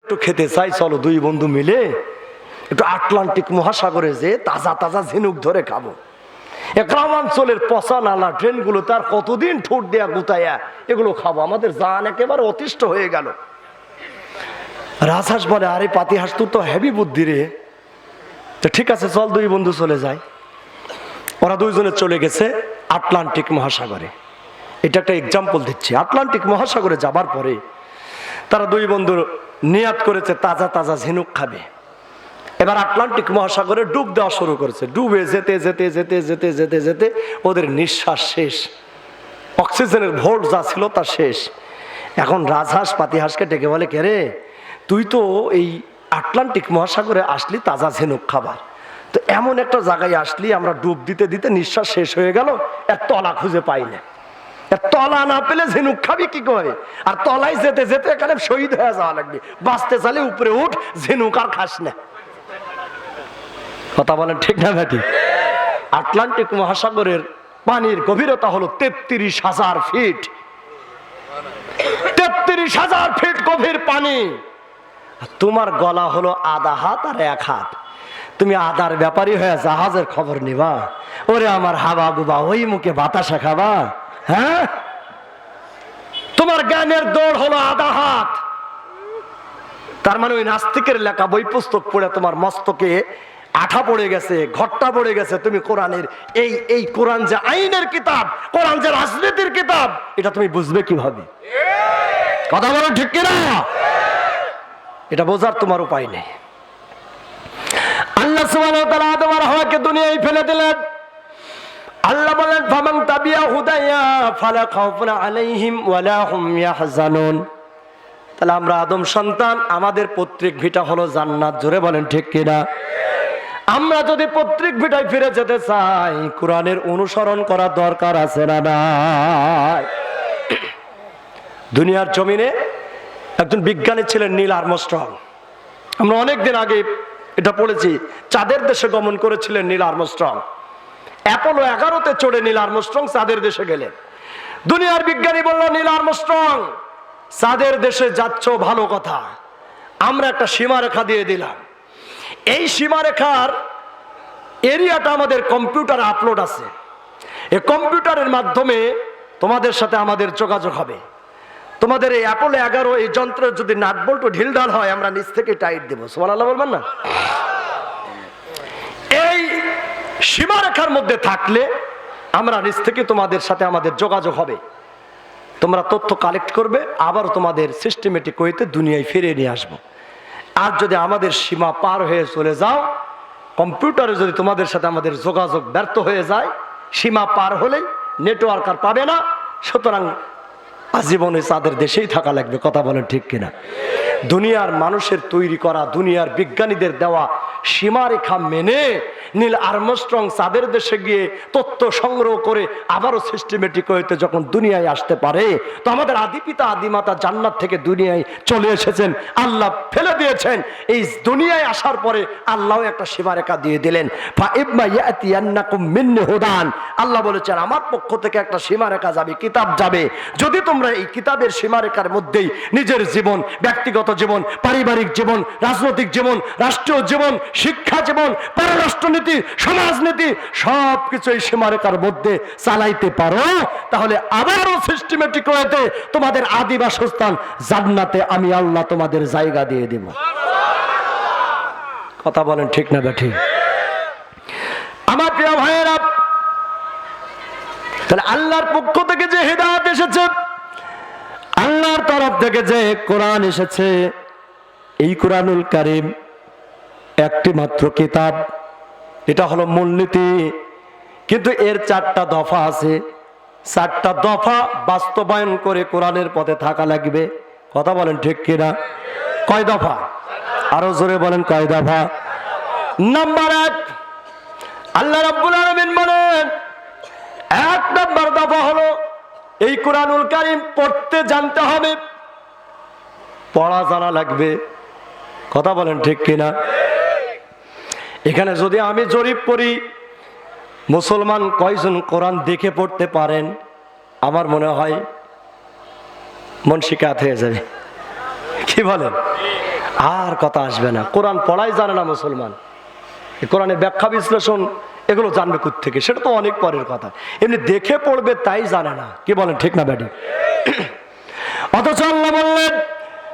একটু খেতে চাই, চলো দুই বন্ধু মিলে একটু আটলান্টিক মহাসাগরে যে তাজা তাজা ঝিনুক ধরে খাবো। গ্রামাঞ্চলের পচা নালা ট্রেনগুলো তার কতদিন ঠোঁট দেয়া গুতাইয়া এগুলো খাবো, আমাদের জান একেবারে অতিষ্ঠ হয়ে গেল। রাজহাঁস বলে, আরে পাতিহাঁস তোর তো হেভি বুদ্ধি রে, তো ঠিক আছে চল দুই বন্ধু চলে যায়। ওরা দুইজনে চলে গেছে আটলান্টিক মহাসাগরে। এটা একটা এক্সাম্পল দিচ্ছি। আটলান্টিক মহাসাগরে যাবার পরে তারা দুই বন্ধু নিয়াত করেছে তাজা তাজা ঝিনুক খাবে। এবার আটলান্টিক মহাসাগরে ডুব দেওয়া শুরু করেছে। ডুবে যেতে যেতে যেতে যেতে যেতে যেতে ওদের নিঃশ্বাস শেষ, অক্সিজেনের ভোল্ট যা ছিল তা শেষ। এখন রাজহাঁস পাতিহাঁসকে ডেকে বলে, কে রে তুই তো এই আটলান্টিক মহাসাগরে আসলি তাজা ঝিনুক খাবার, তো এমন একটা জায়গায় আসলি আমরা ডুব দিতে দিতে নিঃশ্বাস শেষ হয়ে গেল, এর তলা খুঁজে পাই না, এর তলা না পেলে ঝিনুক খাবি কি করে? আর তলায় যেতে যেতে এখানে শহীদ হয়ে যাওয়া লাগবে, বাঁচতে চালে উপরে উঠ, ঝিনুক আর খাস না। কথা বলেন ঠিক না ভাই? আটলান্টিক মহাসাগরের পানির গভীরতা হলো 33,000 ফিট। 33,000 ফিট গভীর পানি। তোমার গলা হলো আধা হাত আর এক হাত, তুমি আদার ব্যাপারী হয়ে জাহাজের খবর নিবা? ওরে আমার হাবা গুবা ওই মুখে বাতাসা খাবা? হ্যাঁ, তোমার জ্ঞানের দৌড় হলো আধা হাত। তার মানে ওই নাস্তিকের লেখা বই পুস্তক পড়ে তোমার মস্তকে আঠা পড়ে গেছে, ঘট্টা পড়ে গেছে। তুমি কোরআনের এই কোরআন যে আইনের কিতাব, কোরআন যে রাজনীতির কিতাব, এটা তুমি বুঝবে কিভাবে? কথা বলো ঠিক কিনা? এটা বোঝার তোমার উপায় নেই। আল্লাহ সুবহানাহু ওয়া তাআলা আদম আর হাওয়াকে দুনিয়ায় ফেলে দিলেন। আল্লাহ বলেন, ফামান তাবিয়া হুদায়া ফালা খাউফুন আলাইহিম ওয়ালা হুম ইয়াহজানুন। তাহলে আমরা আদম সন্তান, আমাদের পৈতৃক ভিটা হলো জান্নাত। জোরে বলেন ঠিক কিনা? আমরা যদি পৈতৃক ভিটায় ফিরে যেতে চাই, কোরআনের অনুসরণ করা দরকার আছে না নাই? দুনিয়ার জমিনে একজন বিজ্ঞানী ছিলেন নীল আর্মস্ট্রং। আমরা অনেকদিন আগে এটা পড়েছি, চাঁদের দেশে গমন করেছিলেন নীল আর্মস্ট্রং। অ্যাপোলো 11-তে চড়ে নীল আর্মস্ট্রং চাঁদের দেশে গেলেন। দুনিয়ার বিজ্ঞানী বলল, নীল আর্মস্ট্রং চাঁদের দেশে যাচ্ছ ভালো কথা, আমরা একটা সীমারেখা দিয়ে দিলাম। এই সীমারেখার এরিয়াটা আমাদের কম্পিউটারে আপলোড আছে। এই কম্পিউটারের মাধ্যমে তোমাদের সাথে আমাদের যোগাযোগ হবে। তোমাদের এই অ্যাপোলো 11 এই যন্ত্রের যদি নাট বল্টু ঢিলঢাল হয়, আমরা নিচ থেকে টাইট দেবো। সুবহানাল্লাহ বলবেন না? এই সীমারেখার মধ্যে থাকলে আমরা নিচ থেকে তোমাদের সাথে আমাদের যোগাযোগ হবে। তোমরা তথ্য কালেক্ট করবে, আবার তোমাদের সিস্টেমেটিক ওয়েতে দুনিয়ায় ফিরিয়ে নিয়ে আসবো। আর যদি আমাদের সীমা পার হয়ে চলে যাও, কম্পিউটারে যদি তোমাদের সাথে আমাদের যোগাযোগ ব্যর্থ হয়ে যায়, সীমা পার হলেই নেটওয়ার্ক আর পাবে না, সুতরাং আজীবনে চাঁদের দেশেই থাকা লাগবে। কথা বলেন ঠিক কিনা? দুনিয়ার মানুষের তৈরি করা, দুনিয়ার বিজ্ঞানীদের দেওয়া সীমারেখা মেনে নীল আর্মস্ট্রং চাঁদের দেশে গিয়ে তথ্য সংগ্রহ করে আবারও সিস্টেমেটিক হইতে যখন দুনিয়ায় আসতে পারে, তো আমাদের আদি পিতা আদিমাতা জান্নাত থেকে দুনিয়ায় চলে এসেছেন, আল্লাহ ফেলে দিয়েছেন। এই দুনিয়ায় আসার পরে আল্লাহ একটা সীমারেখা দিয়ে দিলেন। ফাইম্মা ইয়াতিয়ান্নাকুম মিন্নি হুদান, আল্লাহ বলেছেন আমার পক্ষ থেকে একটা সীমারেখা যাবে, কিতাব যাবে। যদি তোমরা এই কিতাবের সীমারেখার মধ্যেই নিজের জীবন, ব্যক্তিগত জীবন, পারিবারিক জীবন, রাজনৈতিক জীবন, রাষ্ট্রীয় জীবন, শিক্ষা জীবন, পররাষ্ট্রনীতি, সমাজনীতি সবকিছু এই সীমারেখার মধ্যে চালাইতে পারো, তাহলে আবারও সিস্টেমেটিক হতে তোমাদের আদি বাসস্থান জান্নাতে আমি আল্লাহ তোমাদের জায়গা দিয়ে দেব। কথা বলেন ঠিক না বেঠিক? আমার প্রিয় ভাইয়েরা, তাহলে আল্লাহর পক্ষ থেকে যে হিদায়াত এসেছে, আল্লাহর তরফ থেকে যে কোরআন এসেছে, এই কোরআনুল কারীম একটি মাত্র কিতাব, এটা হলো মূলনীতি। কিন্তু এর 4টা দফা আছে। 4টা দফা বাস্তবায়ন করে কোরআনের পথে থাকা লাগবে। কথা বলেন ঠিক কিনা? কয় দফা? আরো জোরে বলেন, কয় দফা? নাম্বার 1, আল্লাহ রাব্বুল আলামিন বলেন 1 নাম্বার দফা হলো এই কোরআনুল কারীম পড়তে জানতে হবে, পড়া জানা লাগবে। কথা বলেন ঠিক কিনা? এখানে যদি আমি জরিপ করি, মুসলমান কয়জন কোরআন দেখে পড়তে পারেন, আমার মনে হয় মন শিকায়ত হয়ে যাবে। কি বলেন? আর কথা আসবে না। কোরআন পড়াই জানে না মুসলমান, কোরআনের ব্যাখ্যা বিশ্লেষণ এগুলো জানবে কোত্থেকে, সেটা তো অনেক পরের কথা। এমনি দেখে পড়বে তাই জানে না, কি বলেন ঠিক না ব্যাডি? অথচ আল্লাহ বললেন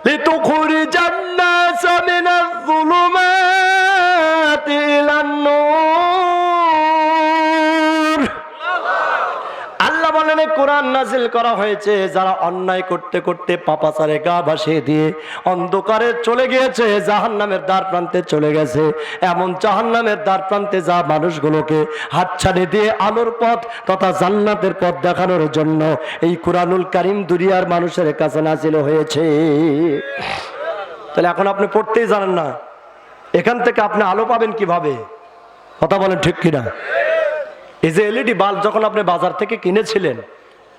লিতুখরিজান নাসা মিনাজ যুলুমাতি ইলান নূর। আল্লাহ বলেন কোরআন নাজিল করা হয়েছে যারা অন্যায় করতে করতে পাপাচারে গা ভাসিয়ে দিয়ে অন্ধকারে চলে গিয়েছে, জাহান্নামের দ্বার প্রান্তে চলে গেছে, এমন জাহান্নামের দ্বার প্রান্তে যা মানুষগুলোকে হাতছানি দিয়ে আলোর পথ তথা জান্নাতের পথ দেখানোর জন্য এই কুরআনুল কারীম দুনিয়ার মানুষের কাছে নাজিল হয়েছে। তাহলে এখন আপনি পড়তেই জানেন না, এখান থেকে আপনি আলো পাবেন কিভাবে? কথা বলেন ঠিক কিনা? এই যে এলইডি বাল্ব যখন আপনি বাজার থেকে কিনেছিলেন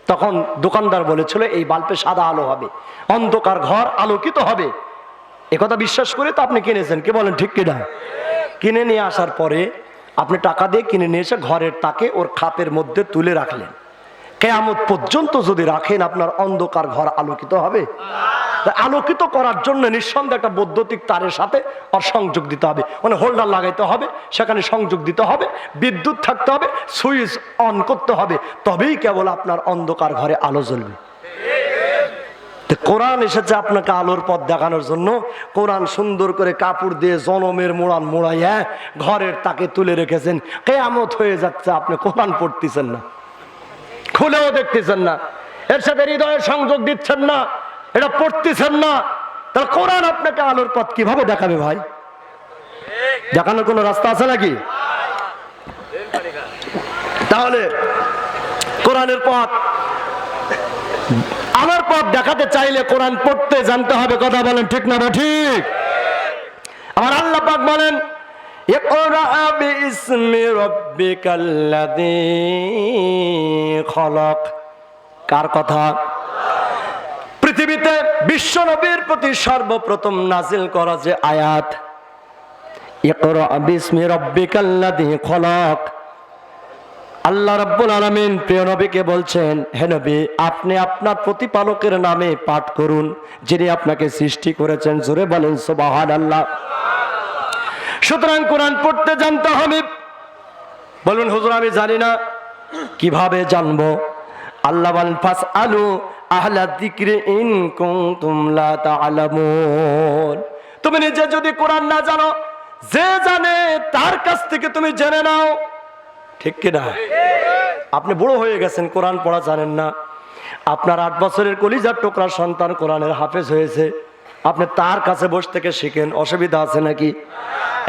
তখন দোকানদার বলেছিল এই বাল্বে সাদা আলো হবে, অন্ধকার ঘর আলোকিত হবে, এ কথা বিশ্বাস করে তো আপনি কিনেছেন, কি বলেন ঠিক কিনা? কিনে নিয়ে আসার পরে আপনি টাকা দিয়ে কিনে নিয়ে এসে ঘরের তাকে ওর খাপের মধ্যে তুলে রাখলেন। কিয়ামত পর্যন্ত যদি রাখেন আপনার অন্ধকার ঘর আলোকিত হবে? আলোকিত করার জন্য নিঃসন্দেহে একটা বৈদ্যুতিক তারের সাথে ওর সংযোগ দিতে হবে, মানে হোল্ডার লাগাইতে হবে, সেখানে সংযোগ দিতে হবে, বিদ্যুৎ থাকতে হবে, সুইচ অন করতে হবে, তবেই কেবল আপনার অন্ধকার ঘরে আলো জ্বলবে। কোরআন এসেছে আপনাকে আলোর পথ দেখানোর জন্য। কোরআন সুন্দর করে কাপড় দিয়ে জনমের মোড়ান মোড়াইয়া ঘরের তাকে তুলে রেখেছেন। কিয়ামত হয়ে যাচ্ছে, আপনি কোরআন পড়তেছেন না, খুলেও দেখতেছেন না, এর সাথে হৃদয়ের সংযোগ দিচ্ছেন না, এটা পড়তেছেন না, তাহলে কোরআন আপনাকে আলোর পথ কিভাবে দেখাবে ভাই? দেখানোর কোন রাস্তা আছে নাকি? তাহলে কোরআনের পথ, আলোর পথ দেখাতে চাইলে কোরআন পড়তে জানতে হবে। কথা বলেন ঠিক না? ঠিক। আমার আল্লাহ পাক বলেন ইকরা বিইসমি রাব্বিকাল্লাযী খলাক। কার কথা? পৃথিবীতে বিশ্ব নবীর প্রতি সর্বপ্রথম নাজিল করা যে আয়াত ইকরা বিইসমি রাব্বিকাল্লাযী খলাক, আল্লাহ রাব্বুল আলামিন প্রিয় নবীকে বলছেন, হে নবী আপনি আপনার প্রতিপালকের নামে পাঠ করুন যিনি আপনাকে সৃষ্টি করেছেন। জোরে বলেন সুবহানাল্লাহ। সুতরাং কোরআন পড়তে জানতে হবে। বলবেন হুজুর আমি জানি না, কিভাবে জানবো? আল্লাহ বলেন ফাসআলু আহলা যিকরি ইন কুনতুম লা তা'লামুন। তুমি নিজে যদি কোরআন না জানো, যে জানে তার কাছ থেকে তুমি জেনে নাও, ঠিক কি না? আপনি বুড়ো হয়ে গেছেন, কোরআন পড়া জানেন না, আপনার 8 বছরের কলিজার টুকরা সন্তান কোরআনের হাফেজ হয়েছে, আপনি তার কাছে বসে থেকে শিখেন, অসুবিধা আছে নাকি?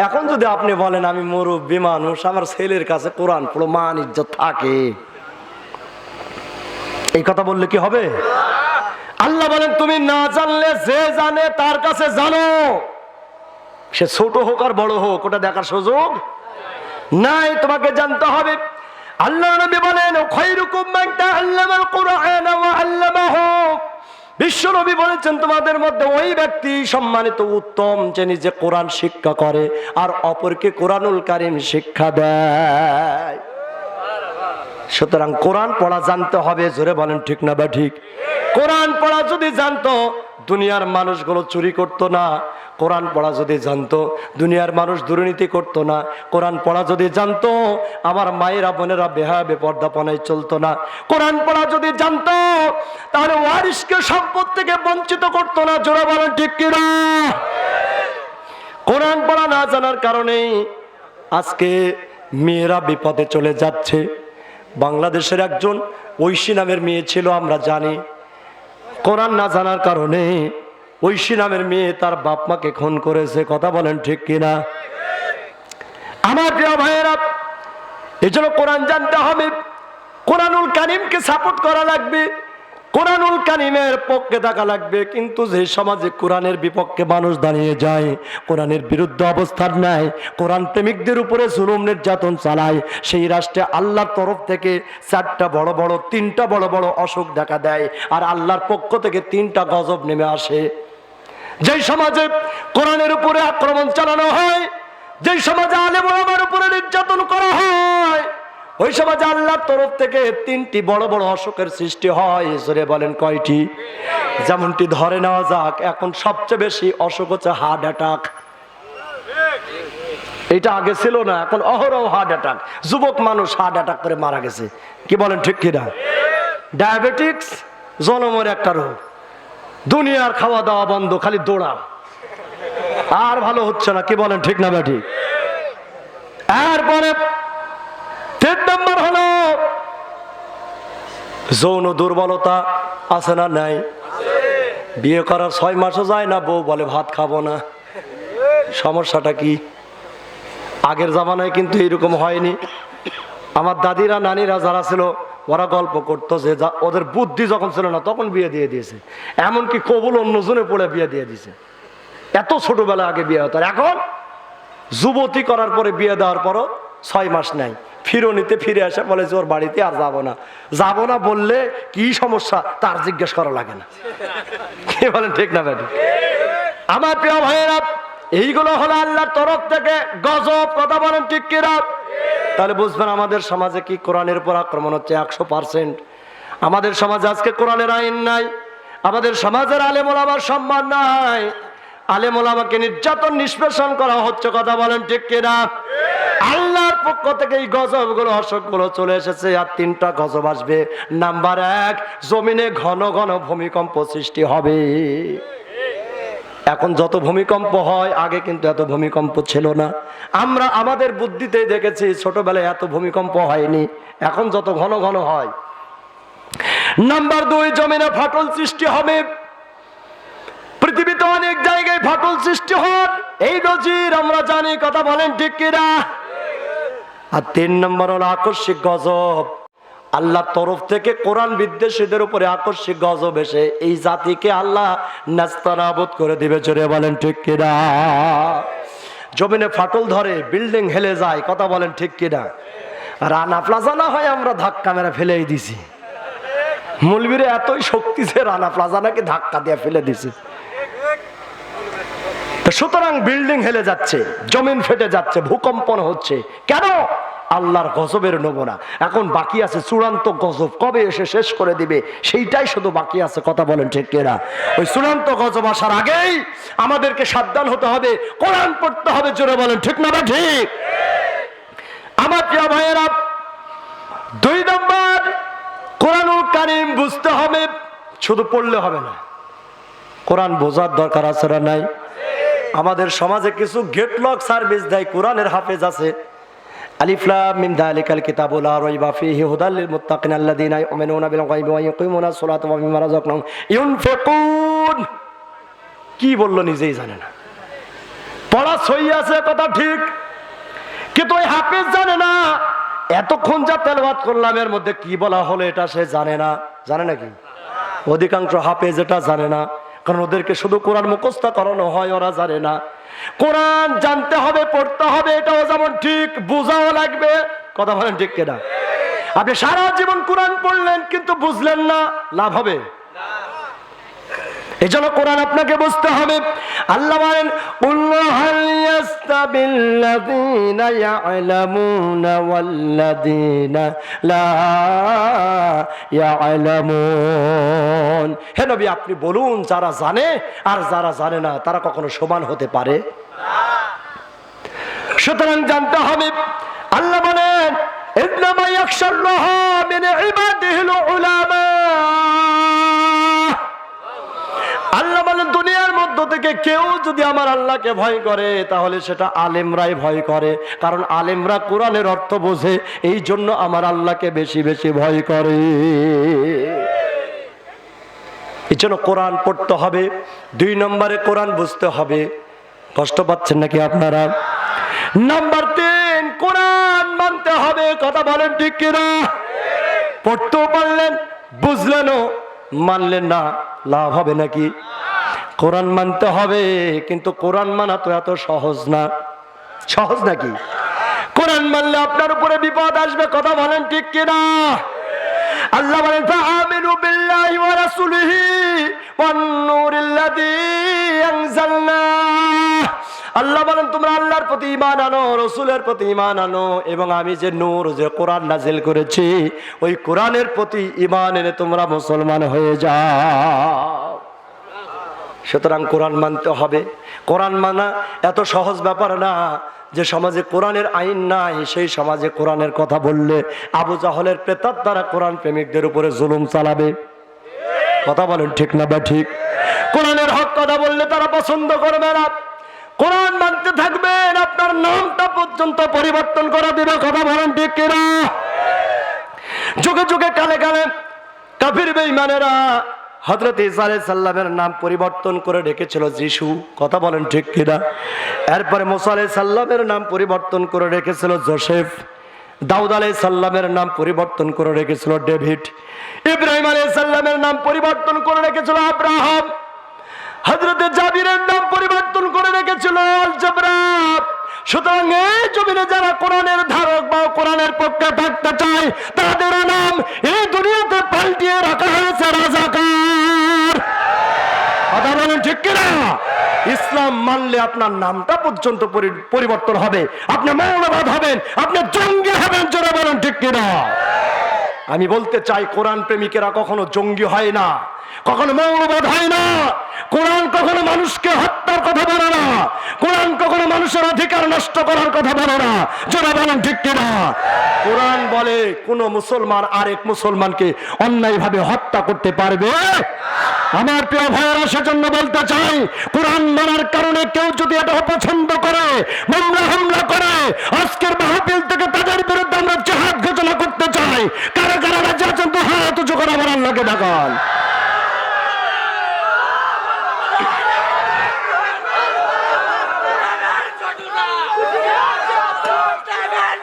এখন যদি আপনি বলেন আমি মুরব্বী মানুষ, আমার ছেলের কাছে কোরআন পড়ো, মান ইজ্জত থাকে, এই কথা বললে কি হবে? আল্লাহ বলেন তুমি না জানলে যে জানে তার কাছে জানো, সে ছোট হোক আর বড় হোক, ওটা দেখার সুযোগ নাই, তোমাকে জানতে হবে। আল্লাহ নবী বলেন খায়রুকুম মান তাআল্লামাল কুরআনা ওয়া আল্লামাহু। বিশ্ব নবী বলেছেন তোমাদের মধ্যে ওই ব্যক্তি সম্মানিত উত্তম যে নিজে কোরআন শিক্ষা করে আর অপরকে কোরআনুল কারীম শিক্ষা দেয়। সুতরাং কোরআন পড়া জানতে হবে। জোরে বলেন ঠিক না বা ঠিক? কোরআন পড়া যদি জানতো দুনিয়ার মানুষগুলো চুরি করতো না, কোরআন পড়া যদি জানতো দুনিয়ার মানুষ দুর্নীতি করতো না, কোরআন পড়া যদি জানতো আমার মায়েরা বোনেরা বেহায়া বেপর্দাপনায় চলতো না, কোরআন পড়া যদি জানতো তাহলে ওয়ারিসকে সম্পদ থেকে বঞ্চিত করতো না। জোরে বলেন ঠিক কিনা? কোরআন পড়া না জানার কারণেই আজকে মেয়েরা বিপদে চলে যাচ্ছে। বাংলাদেশের একজন ঐশী নামের মেয়ে ছিল, আমরা জানি, কোরআন না জানার কারণে ঐশী নামের মেয়ে তার বাপ মাকে খুন করেছে। কথা বলেন ঠিক কিনা? আমার প্রিয় ভাইয়েরা, এই জন্য কোরআন জানতে হবে, কোরআনুল কারীমকে সাপোর্ট করা লাগবে, কোরআনুল কারীমের পক্ষে থাকা লাগবে। কিন্তু যে সমাজে কোরআনের বিপক্ষে মানুষ দাঁড়িয়ে যায়, কোরআনের বিরুদ্ধে অবস্থান নেয়, কোরআন প্রেমিকদের উপরে জুলুম নির্যাতন চালায়, সেই রাষ্ট্রে আল্লাহর তরফ থেকে 4টা বড় বড় 3টা বড় বড় অসুখ দেখা দেয়, আর আল্লাহর পক্ষ থেকে 3টা গজব নেমে আসে। যেই সমাজে কোরআনের উপরে আক্রমণ চালানো হয়, যেই সমাজে আলেম ওলামার উপরে নির্যাতন করা হয়, ওই সমাজে আল্লাহর তরফ থেকে 3টি বড় বড় অসুখের সৃষ্টি হয়। জোরে বলেন কয়টি? যেমনটি ধরে নেওয়া যাক, এখন সবচেয়ে বেশি অসুখ হচ্ছে হার্ট অ্যাটাক। এটা আগে ছিল না, এখন অহরহ হার্ট অ্যাটাক। যুবক মানুষ হার্ট অ্যাটাক করে মারা গেছে, কি বলেন ঠিক কিনা? ডায়াবেটিক্স জনমের একটা রোগ, দুনিয়ার খাওয়া দাওয়া বন্ধ, খালি দৌড়া, আর ভালো হচ্ছে না, কি বলেন ঠিক না বেঠিক? এরপরে 3 নম্বর হলো যৌন দুর্বলতা। আছে না নাই? বিয়ে করার 6 মাসও যায় না, বউ বলে ভাত খাবো না। সমস্যাটা কি? আগের জামানায় কিন্তু এরকম হয়নি। আমার দাদিরা নানিরা যারা ছিল ওরা গল্প করতো যে ওদের বুদ্ধি যখন ছিল না তখন বিয়ে দিয়ে দিয়েছে, এমনকি কবুল অন্যজনে পড়ে বিয়ে দিয়ে দিয়েছে। এত ছোটবেলায় আগে বিয়ে হতো। এখন যুবতী করার পরে বিয়ে দেওয়ার পরও 6 মাস নাই, ফিরনিতে ফিরে আসে, বলে যে ওর বাড়িতে আর যাবো না বললে কি সমস্যা তার জিজ্ঞেস করা লাগে না, কি বলেন ঠিক না বেটি? আমার প্রিয় ভাইয়েরা, এইগুলো হলো আল্লাহর তরফ থেকে গজব, কথা বলেন ঠিক কিনা? তাহলে বুঝবেন আমাদের সমাজে কি কোরআনের উপর আক্রমণ হচ্ছে 100%। আমাদের সমাজে আজকে কোরআনের আইন নাই, আমাদের সমাজের আলেম ওলামার সম্মান নাই, আলেম ওলামাকে নির্যাতন নিষ্পেষণ করা হচ্ছে, কথা বলেন ঠিক কিনা? আল্লাহর পক্ষ থেকে এই গজবগুলো অসুখগুলো চলে এসেছে। আর 3টা গজব আসবে। নাম্বার 1, জমিনে ঘন ঘন ভূমিকম্প সৃষ্টি হবে। এখন যত ভূমিকম্প হয়, আগে কিন্তু এত ভূমিকম্প ছিল না। আমরা আমাদের বুদ্ধিতে দেখেছি ছোটবেলায় এত ভূমিকম্প হয়নি, এখন যত ঘন ঘন হয়। নাম্বার 2, জমিনে ফাটল সৃষ্টি হবে। পৃথিবীতে অনেক জায়গায় ফাটল সৃষ্টি হয়, এই নজির আমরা জানি, কথা বলেন ঠিক কিনা? আর 3 নম্বর হলো আকস্মিক গজব। আল্লাহর তরফ থেকে কোরআন বিদ্বেষীদের উপরে আকস্মিক গজব এসে এই জাতিকে আল্লাহ নাস্তানাবুদ করে দিবে। জোরে বলেন ঠিক কিনা? জমিনে ফাটল ধরে, বিল্ডিং হেলে যায়, কথা বলেন ঠিক কিনা? রানা প্লাজা না হয় আমরা ধাক্কা মেরে ফেলেই দিছি। মৌলবীরা এতই শক্তি যে রানা প্লাজা নাকি ধাক্কা দিয়ে ফেলে দিছে। সুতরাং বিল্ডিং হেলে যাচ্ছে, জমিন ফেটে যাচ্ছে, ভূকম্পন হচ্ছে। কেন? আল্লাহর গজবের নমুনা। এখন বাকি আছে চূড়ান্ত গজব, কবে এসে শেষ করে দিবে সেইটাই শুধু বাকি আছে, কথা বলেন ঠিক কিনা? ওই চূড়ান্ত গজব আসার আগেই আমাদেরকে সাবধান হতে হবে, কোরআন পড়তে হবে। জোরে বলেন ঠিক না? ঠিক। আমার প্রিয় ভাইয়েরা, 2 নম্বর, কোরআনুল কারীম বুঝতে হবে, শুধু পড়লে হবে না, কোরআন বোঝার দরকার আছে না নাই? আমাদের সমাজে কিছু গেটলক সার্ভিস দেয়, কোরআনের হাফেজ আছে। আলিফ লাম মিম যালিকাল কিতাবু লা রাইবা ফীহি হুদাল লিল মুত্তাকিন আল্লাযীনা ইউমিনুনা বিল গায়বি ওয়া ইয়াকিমুনাস সালাতা ওয়া মিম্মা রাযাকনাহুম ইউনফিকুন। কি বললো নিজেই জানে না। পড়া সই আছে, কথা ঠিক, কিন্তু ওই হাফেজ জানে না। এতক্ষণ যা তেলাওয়াত করলাম এর মধ্যে কি বলা হলো এটা সে জানে না। জানে নাকি? অধিকাংশ হাফেজ এটা জানে না, কারণ ওদেরকে শুধু কোরআন মুখস্থ করানো হয়, ওরা জানে না। কোরআন জানতে হবে, পড়তে হবে, এটাও যেমন ঠিক, বোঝাও লাগবে, কথা বলেন ঠিক কিনা? আপনি সারা জীবন কোরআন পড়লেন কিন্তু বুঝলেন না, লাভ হবে? এই জন্য কোরআন আপনাকে বুঝতে হবে। আল্লাহ বলেন, কুল্লু হাল ইয়াস্তাবিল্লাযীনা ইয়ালামুনা ওয়াল্লাযীনা লা ইয়ালামুন। হে নবী, আপনি বলুন, যারা জানে আর যারা জানে না তারা কখনো সমান হতে পারে না। সুতরাং জানতে হবে। আল্লাহ বলেন, ইন্নামা ইয়াখশাল্লাহা মিন ইবাদিহিল উলামা। আল্লাহ বলেন, দুনিয়ার মধ্য থেকে কেউ যদি আমার আল্লাহকে ভয় করে তাহলে সেটা আলেমরাই ভয় করে, কারণ আলেমরা কোরআনের অর্থ বোঝে, এই জন্য আমার আল্লাহকে বেশি বেশি ভয় করে। এই জন্য কোরআন পড়তে হবে। 2 নম্বরে কোরআন বুঝতে হবে। কষ্ট পাচ্ছেন নাকি আপনারা? নাম্বার 3, কোরআন মানতে হবে, কথা বলেন ঠিক কিনা? পড়তেও পারলেন, বুঝলেনও, মানলেন না, লাভ হবে নাকি? কোরআন মানতে হবে, কিন্তু কোরআন মানা তো এত সহজ না। সহজ নাকি? কোরআন মানলে আপনার উপরে বিপদ আসবে, কথা বলেন ঠিক কিনা? আল্লাহ বলেন, ফাআমিনু বিল্লাহি ওয়া রাসূলিহি ওয়ান নূরিল্লাযী আনজালনা। আল্লাহ বলেন তোমরা আল্লাহর প্রতি ঈমান আনো, রাসূলের প্রতি ঈমান আনো, এবং আমি যে নূর যে কোরআন নাজিল করেছি ওই কোরআনের প্রতি ঈমান এনে তোমরা মুসলমান হয়ে যাও। সুতরাং কোরআন মানতে হবে। কোরআন মানা এত সহজ ব্যাপার না। যে সমাজে কোরআনের আইন নাই সেই সমাজে কোরআনের কথা বললে আবু জাহলের প্রেতাত্মারা কোরআন প্রেমিকদের উপরে জুলুম চালাবে। কথা বলেন ঠিক না বা ঠিক? কোরআনের হক কথা বললে তারা পছন্দ করবে না। কোরআন মানতে থাকবেন, আপনার নামটা পর্যন্ত পরিবর্তন করে দেবে। কথা বলেন ঠিক কিনা? যুগে যুগে কালে কালে কাফির বেঈমানেরা হযরত ঈসা আলাইহিস সালামের নাম পরিবর্তন করে রেখেছিল যিশু। কথা বলেন ঠিক কিনা? এরপরে মুসা আলাইহিস সালামের নাম পরিবর্তন করে রেখেছিল জোসেফ। দাউদ আলাইহিস সালামের নাম পরিবর্তন করে রেখেছিল ডেভিড। ইব্রাহিম আলাইহিস সালামের নাম পরিবর্তন করে রেখেছিল আব্রাহাম। হযরত জাবিরের নাম পরিবর্তন করে রেখেছিল আল জাবরাত। সুতরাং এই জমিনে যারা কোরআনের ধারক বা কোরআনের পক্ষে থাকতে চায় তাদের নাম এই দুনিয়াতে পাল্টিয়ে রাখা হয়েছে রাজাকার। কথা বলেন ঠিক কিনা? ইসলাম মানলে আপনার নামটা পর্যন্ত পরিবর্তন হবে। আপনি মৌলবাদ হবেন, আপনি জঙ্গি হবেন। জোরে বলেন ঠিক কিনা? আমি বলতে চাই কোরআন প্রেমিকেরা কখনো জঙ্গি হয় না, কখনো মৌলবাদ হয় না। কোরআন কখনো মানুষকে হত্যার কথা বলে না, কোরআন কখনো মানুষের অধিকার নষ্ট করার কথা বলে না। জোরে বলেন ঠিক কিনা? কোরআন বলে কোন মুসলমান আরেক মুসলমানকে অন্যায়ভাবে হত্যা করতে পারবে। আমার প্রিয় ভাইয়েরা, সেজন্য বলতে চাই কোরআন মানার কারণে কেউ যদি এটা অপছন্দ করে, হামলা করে, আজকের মাহফিল থেকে তাদের বিরুদ্ধে আমরা জিহাদ ঘোষণা করতে চাই। কারা কারা রাজি আছেন তো হাত উঁচু করে আমার আল্লাহকে ডাকান।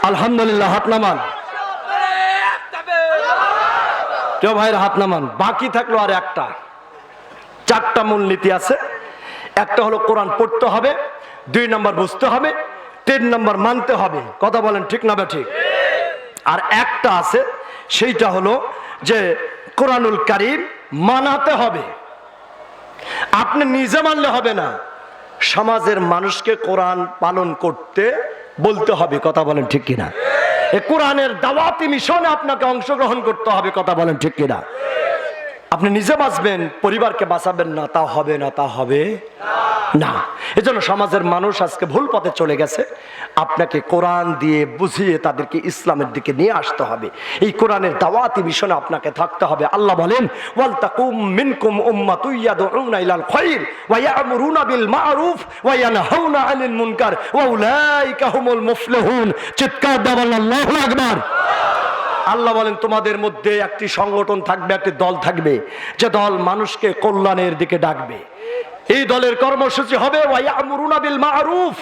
আলহামদুলিল্লাহ, হাত নামান। কেউ ভাইয়ের হাত নামান। বাকি থাকলো আর একটা, চারটা মূলনীতি আছে। একটা হলো কোরআন পড়তে হবে, 2 নম্বর বুঝতে হবে, 3 নম্বর মানতে হবে। কথা বলেন ঠিক না বা ঠিক? আর একটা আছে, সেইটা হলো যে কোরআনুল কারীম মানাতে হবে। আপনি নিজে মানলে হবে না, সমাজের মানুষকে কোরআন পালন করতে বলতে হবে। কথা বলেন ঠিক কিনা? এই কোরআনের দাওয়াতি মিশনে আপনাকে অংশগ্রহণ করতে হবে। কথা বলেন ঠিক কিনা? আপনি নিজে বাঁচবেন, পরিবারকে বাঁচাবেন না, তা হবে না, তা হবে না। এজন্য সমাজের মানুষ আজকে ভুল পথে চলে গেছে। আপনাকে কোরআন দিয়ে বুঝিয়ে তাদেরকে ইসলামের দিকে নিয়ে আসতে হবে। এই কোরআনের দাওয়াতি মিশনে আপনাকে থাকতে হবে। আল্লাহ বলেন, ওয়াল তাকুম মিনকুম উম্মাতুন ইয়াদউনা ইলাল খায়র ওয়া ইয়া'মুরুনা বিল মা'রুফ ওয়া ইয়ানহাউনা আনিল মুনকার ওয়া উলাইকা হুমুল মুফলিহুন। চিৎকার দিয়ে বলেন আল্লাহু আকবার। আল্লাহ বলেন তোমাদের মধ্যে একটি সংগঠন থাকবে, একটি দল থাকবে, যে দল মানুষকে কল্যাণের দিকে ডাকবে। এই দলের কর্মসূচি হবে ওয়া ইয়া'মুরুনা বিল মা'রুফ,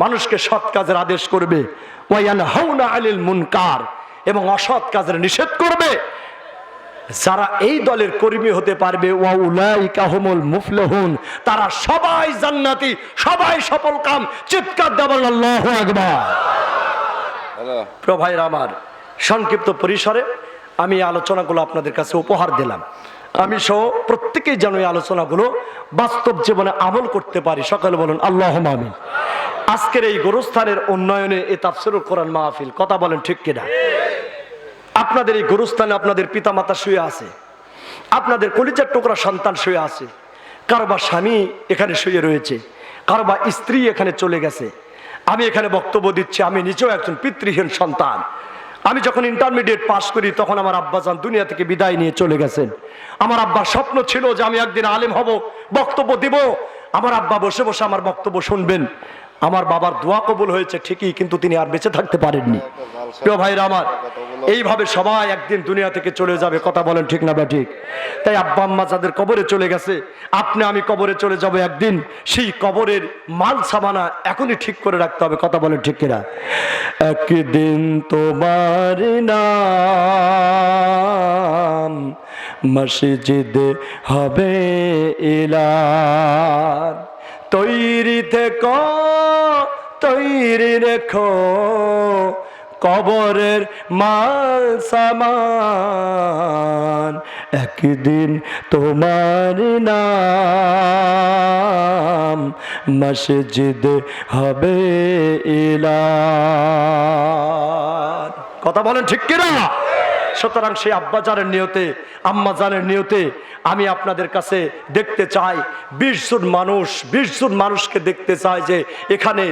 মানুষকে সৎ কাজের আদেশ করবে, ওয়া ইয়ানহাউনা আনিল মুনকার, এবং অসৎ কাজের নিষেধ করবে। যারা এই দলের কর্মী হতে পারবে, ওয়া উলাইকা হুমুল মুফলিহুন, তারা সবাই জান্নাতি, সবাই সফল কাম। চিৎকার দিয়ে বলেন আল্লাহু আকবার। প্রিয় ভাইরা আমার, সংক্ষিপ্ত পরিসরে আমি আলোচনাগুলো আপনাদের কাছে উপহার দিলাম। আমি সহ প্রত্যেকেই যেন এই আলোচনাগুলো বাস্তব জীবনে আমল করতে পারি। সকালে বলুন আল্লাহুম্মা আমিন। আজকের এই গোরস্থানের উন্নয়নে এই তাফসীরুল কোরআন মাহফিল, কথা বলেন ঠিক কিনা? আপনাদের এই গোরস্থানে আপনাদের পিতামাতা শুয়ে আছে, আপনাদের কলিজার টুকরা সন্তান শুয়ে আছে, কারোবা স্বামী এখানে শুয়ে রয়েছে, কারোবা স্ত্রী এখানে চলে গেছে। আমি এখানে বক্তব্য দিচ্ছি, আমি নিজেও একজন পিতৃহীন সন্তান। আমি যখন ইন্টারমিডিয়েট পাস করি তখন আমার আব্বাজান দুনিয়া থেকে বিদায় নিয়ে চলে গেছেন। আমার আব্বার স্বপ্ন ছিল যে আমি একদিন আলেম হব, বক্তব্য দিব, আমার আব্বা বসে বসে আমার বক্তব্য শুনবেন। আমার বাবার দোয়া কবুল হয়েছে ঠিকই, কিন্তু তিনি আর বেঁচে থাকতে পারেননি। প্রিয় ভাইরা আমার, এইভাবে সবাই একদিন দুনিয়া থেকে চলে যাবে। কথা বলেন ঠিক না বা ঠিক? তাই আব্বা আম্মা যাদের কবরে চলে গেছে, আপনি আমি কবরে চলে যাব একদিন। সেই কবরের মাল সামানা এখনই ঠিক করে রাখতে হবে। কথা বলেন ঠিক কিনা? একদিন তোমার নাম মসজিদে হবে এলান, তৈরি থেকো, তৈরি রেখো, কবরের মাল সামান, একদিন তোমার নাম মসজিদ হবে এলান। কথা বলেন ঠিক কিনা? সুতরাং সেই আব্বাজানের নিয়তে, আম্মাজানের নিয়তে আমি আপনাদের কাছে দেখতে চাই 20 জন মানুষকে দেখতে চাই যে এখানে